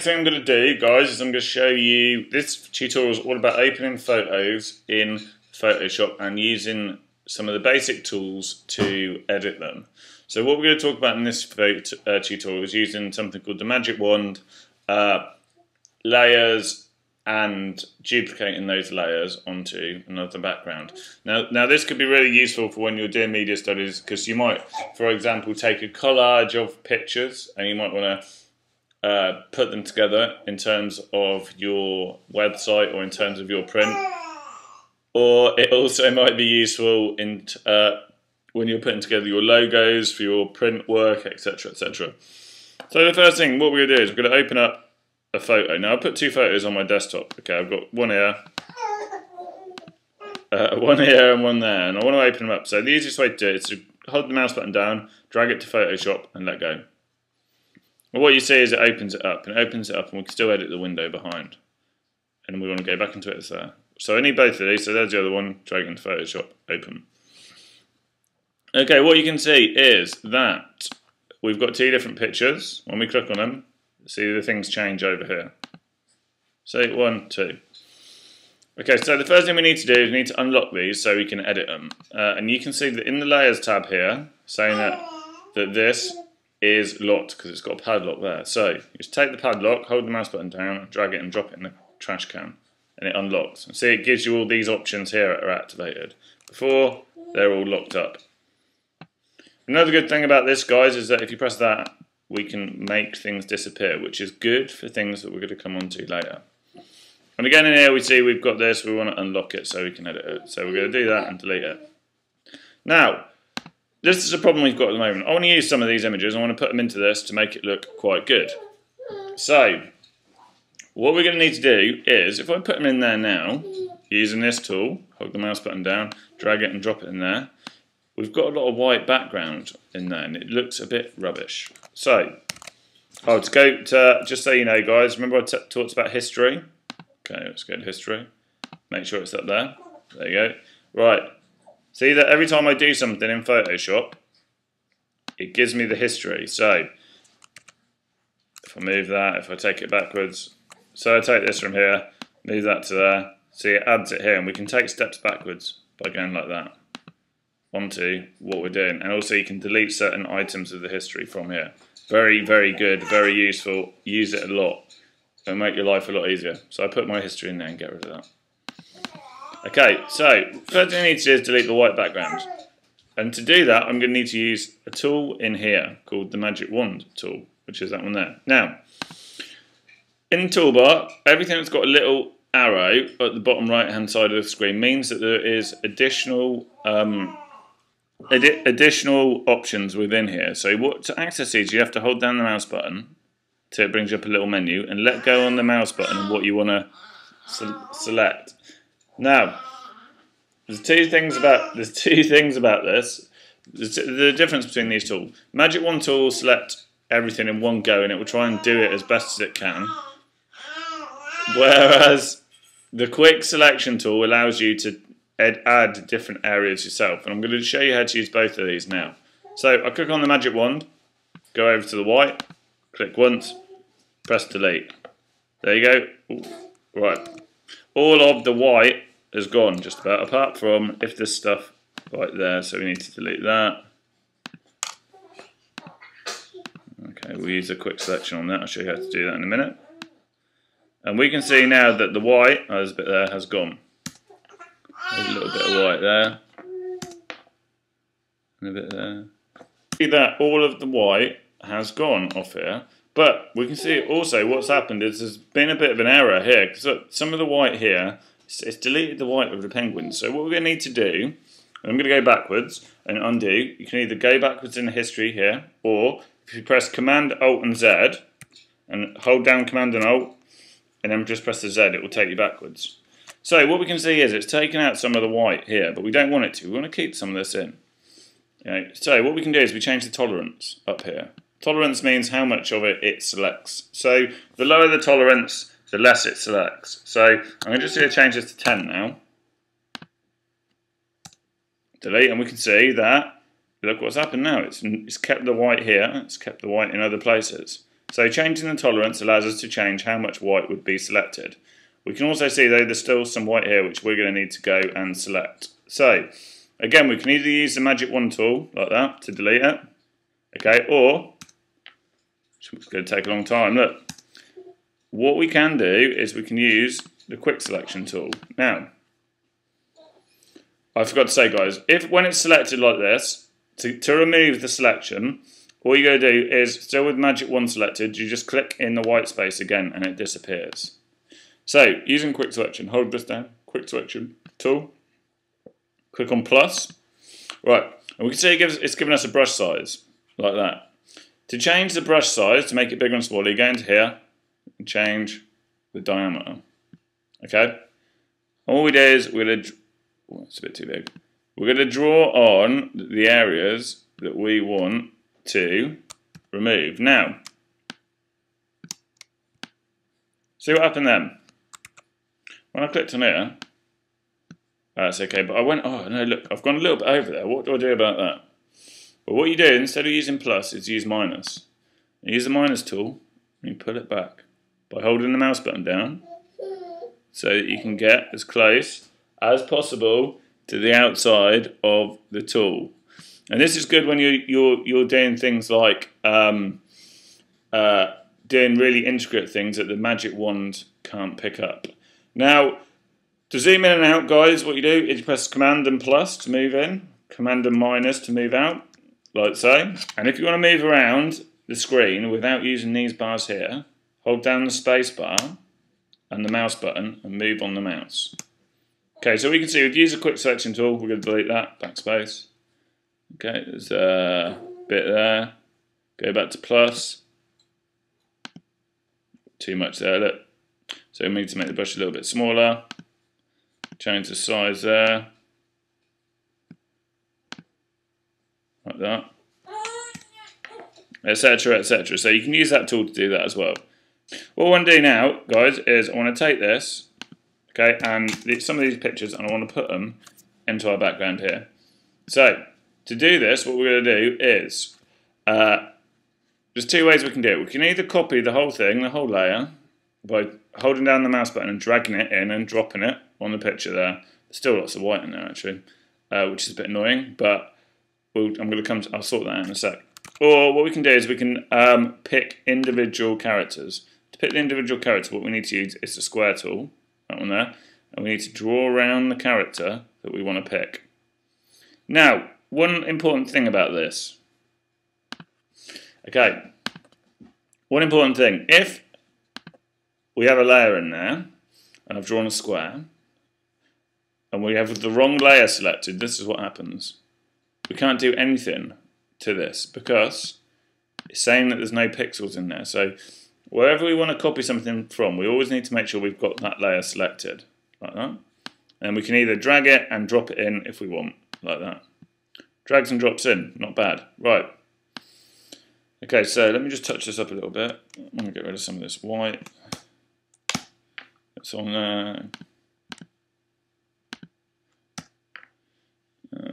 thing I'm going to do, guys, is I'm going to show you, this tutorial is all about opening photos in Photoshop and using some of the basic tools to edit them. So what we're going to talk about in this tutorial is using something called the magic wand, layers, and duplicating those layers onto another background. Now this could be really useful for when you're doing media studies, because you might, for example, take a collage of pictures and you might want to put them together in terms of your website or in terms of your print. Or it also might be useful in when you're putting together your logos for your print work, etc, etc. So the first thing, what we're going to do is we're going to open up a photo. Now I put two photos on my desktop. Okay, I've got one here, and one there, and I want to open them up. So the easiest way to do it is to hold the mouse button down, drag it to Photoshop, and let go. And what you see is it opens it up, and we can still edit the window behind. And we want to go back into it as there. So I need both of these. So there's the other one, drag into Photoshop, open. Okay, what you can see is that we've got two different pictures. When we click on them, see the things change over here. So 1, 2. Okay, so the first thing we need to do is we need to unlock these so we can edit them. And you can see that in the Layers tab here, saying that this is locked because it's got a padlock there. So you just take the padlock, hold the mouse button down, drag it and drop it in the trash can, and it unlocks. And see, it gives you all these options here that are activated. Before, they're all locked up. Another good thing about this, guys, is that if you press that, we can make things disappear, which is good for things that we're going to come on to later. And again in here we see we've got this, we want to unlock it so we can edit it. So we're going to do that and delete it. Now, this is a problem we've got at the moment. I want to use some of these images, I want to put them into this to make it look quite good. So, what we're going to need to do is, if I put them in there now, using this tool, hold the mouse button down, drag it and drop it in there, we've got a lot of white background in there and it looks a bit rubbish. So, to go to, just so you know guys, remember I talked about history? Okay, let's go to history. Make sure it's up there. There you go. Right, see that every time I do something in Photoshop, it gives me the history. So, if I move that, if I take it backwards, so I take this from here, move that to there, see it adds it here, and we can take steps backwards by going like that onto what we're doing. And also you can delete certain items of the history from here. Very, very good, very useful. Use it a lot. It'll make your life a lot easier. So I put my history in there and get rid of that. Okay, so first thing I need to do is delete the white background. And to do that, I'm going to need to use a tool in here called the magic wand tool, which is that one there. Now, in the toolbar, everything that's got a little arrow at the bottom right hand side of the screen means that there is additional options within here. So to access these, you have to hold down the mouse button till it brings you up a little menu and let go on the mouse button and what you want to select. Now, there's two things about this. The difference between these tools. Magic Wand tool will select everything in one go and it will try and do it as best as it can. Whereas the quick selection tool allows you to add different areas yourself, and I'm going to show you how to use both of these now. So I click on the magic wand, go over to the white, click once, press delete. There you go. Ooh, right, all of the white has gone just about, apart from if this stuff right there, so we need to delete that. Okay, we'll use a quick selection on that. I'll show you how to do that in a minute. And we can see now that the white, there's a bit there, has gone. There's a little bit of white there, and a bit there. See that all of the white has gone off here, but we can see also what's happened is there's been a bit of an error here, because some of the white here, it's deleted the white of the penguins. So what we're going to need to do, I'm going to go backwards and undo. You can either go backwards in the history here, or if you press Command, Alt and Z, and hold down Command and Alt, and then just press the Z, it will take you backwards. So what we can see is it's taken out some of the white here, but we don't want it to. We want to keep some of this in. Okay, so what we can do is we change the tolerance up here. Tolerance means how much of it selects. So the lower the tolerance, the less it selects. So I'm just going to change this to 10 now. Delete, and we can see that, look what's happened now. It's kept the white here, it's kept the white in other places. So changing the tolerance allows us to change how much white would be selected. We can also see though there's still some white here which we're going to need to go and select. So again, we can either use the magic wand tool like that to delete it, okay, or it's going to take a long time. Look, what we can do is we can use the quick selection tool. Now, I forgot to say, guys, if when it's selected like this, to remove the selection, all you got to do is, still with magic wand selected, you just click in the white space again and it disappears. So, using quick selection, hold this down, quick selection tool, click on plus, right, and we can see it's given us a brush size, like that. To change the brush size, to make it bigger and smaller, you go into here and change the diameter, okay? All we do is, we're going to, oh, it's a bit too big, we're going to draw on the areas that we want to remove. Now, see what happened then? When I clicked on here, that's okay, but I went, oh no, look, I've gone a little bit over there. What do I do about that? But what you do, instead of using plus, is use minus. You use the minus tool, and you pull it back by holding the mouse button down, so that you can get as close as possible to the outside of the tool. And this is good when you're doing things like doing really intricate things that the magic wand can't pick up. Now, to zoom in and out, guys, what you do is you press Command and plus to move in, Command and minus to move out, like so. And if you want to move around the screen without using these bars here, hold down the space bar and the mouse button and move on the mouse. Okay, so we can see we've used a quick selection tool. We're going to delete that, backspace. Okay, there's a bit there. Go back to plus. Too much there, look. So we need to make the brush a little bit smaller. Change the size there. Like that. Etc, etc. So you can use that tool to do that as well. What I want to do now, guys, is I want to take this, okay, and some of these pictures, and I want to put them into our background here. So, to do this, what we're going to do is, there's two ways we can do it. We can either copy the whole thing, the whole layer, by holding down the mouse button and dragging it in and dropping it on the picture there. There's still lots of white in there actually, which is a bit annoying, but I'll sort that out in a sec. Or what we can do is we can pick individual characters. To pick the individual character, what we need to use is the square tool, that one there, and we need to draw around the character that we want to pick. Now, one important thing about this. Okay, one important thing. If we have a layer in there, and I've drawn a square, and we have the wrong layer selected, this is what happens. We can't do anything to this because it's saying that there's no pixels in there. So wherever we want to copy something from, we always need to make sure we've got that layer selected, like that. And we can either drag it and drop it in if we want, like that. Drags and drops in, not bad. Right. Okay, so let me just touch this up a little bit. I'm going to get rid of some of this white. It's on there.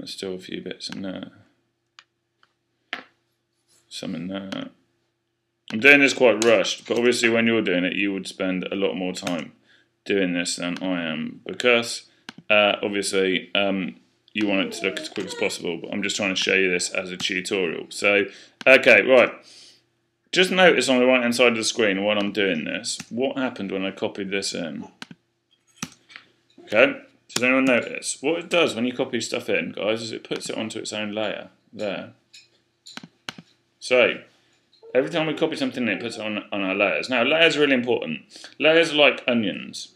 Still a few bits in there. Some in there. I'm doing this quite rushed, but obviously when you're doing it, you would spend a lot more time doing this than I am, because obviously you want it to look as quick as possible, but I'm just trying to show you this as a tutorial. So, okay, right. Just notice on the right hand side of the screen while I'm doing this, what happened when I copied this in. Okay, does anyone notice? What it does when you copy stuff in, guys, is it puts it onto its own layer, there. So, every time we copy something in, it puts it on our layers. Now, layers are really important. Layers are like onions.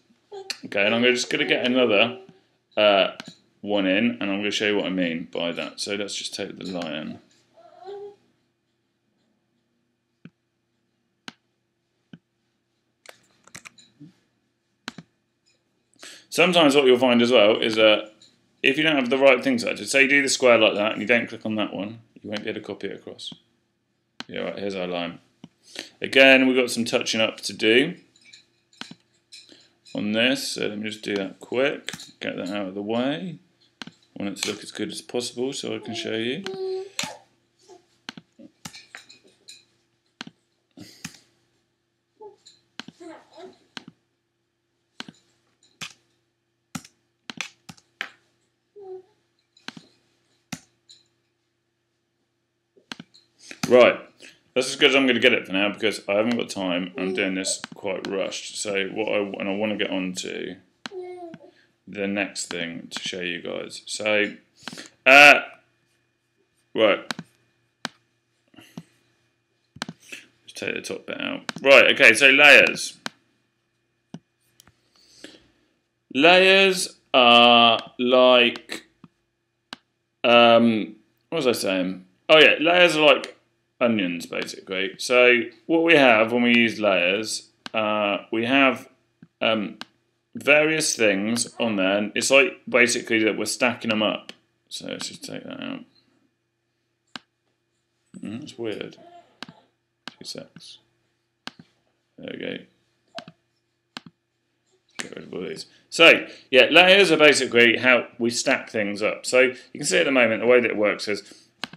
Okay, and I'm just going to get another one in, and I'm going to show you what I mean by that. So let's just take the lion. Sometimes what you'll find as well is that if you don't have the right things selected, say you do the square like that and you don't click on that one, you won't be able to copy it across. Yeah, right, here's our line. Again, we've got some touching up to do on this, so let me just do that quick, get that out of the way. I want it to look as good as possible so I can show you. Right, that's as good as I'm going to get it for now because I haven't got time. I'm doing this quite rushed. So I want to get on to the next thing to show you guys. So, right. Let's take the top bit out. Right, okay, so layers. Layers are like, what was I saying? Oh yeah, layers are like onions basically. So what we have when we use layers, we have various things on there. And it's like basically that we're stacking them up. So let's just take that out. That's weird. 2 secs. There we go. Get rid of all these. So, yeah, layers are basically how we stack things up. So you can see at the moment the way that it works is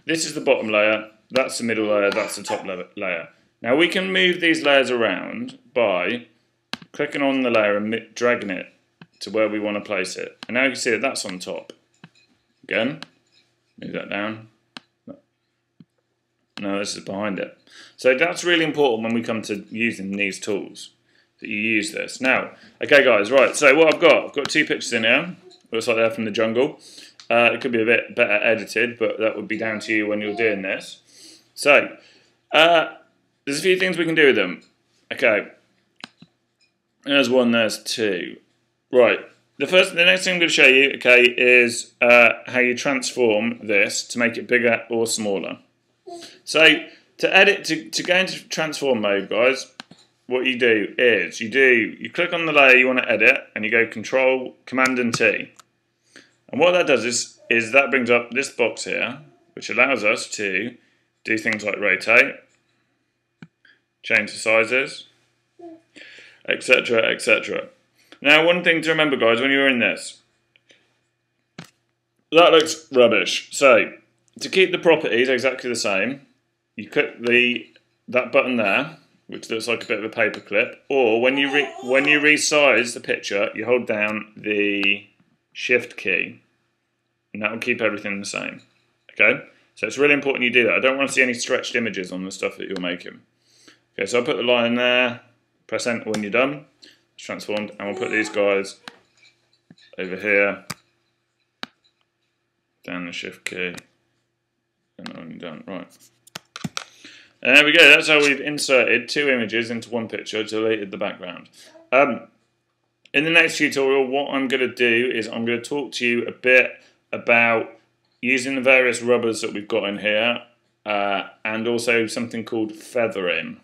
this is the bottom layer, that's the middle layer, that's the top layer. Now we can move these layers around by clicking on the layer and dragging it to where we want to place it. And now you can see that that's on top. Again, move that down. No, this is behind it. So that's really important when we come to using these tools, that you use this. Now, okay guys, right, so what I've got 2 pictures in here. Looks like they're from the jungle. It could be a bit better edited, but that would be down to you when you're doing this. So, there's a few things we can do with them. Okay, there's 1, there's 2. Right, the next thing I'm going to show you, okay, is how you transform this to make it bigger or smaller. So, to edit, to go into transform mode, guys, what you do is you click on the layer you want to edit and you go Command and T. And what that does is that brings up this box here, which allows us to do things like rotate, change the sizes, etc, etc. Now, one thing to remember, guys, when you're in this, that looks rubbish. So, to keep the properties exactly the same, you click that button there, which looks like a bit of a paper clip, or when you resize the picture, you hold down the Shift key, and that will keep everything the same. Okay, so it's really important you do that. I don't want to see any stretched images on the stuff that you're making. Okay, so I'll put the line there, press enter when you're done, it's transformed, and we'll put these guys over here, down the Shift key, and when you're done, right. And there we go, that's how we've inserted 2 images into 1 picture, deleted the background. In the next tutorial, what I'm going to do is I'm going to talk to you a bit about using the various rubbers that we've got in here, and also something called feathering.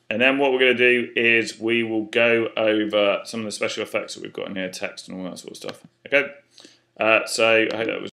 And then what we're going to do is we will go over some of the special effects that we've got in here, text and all that sort of stuff. Okay, so I hope that was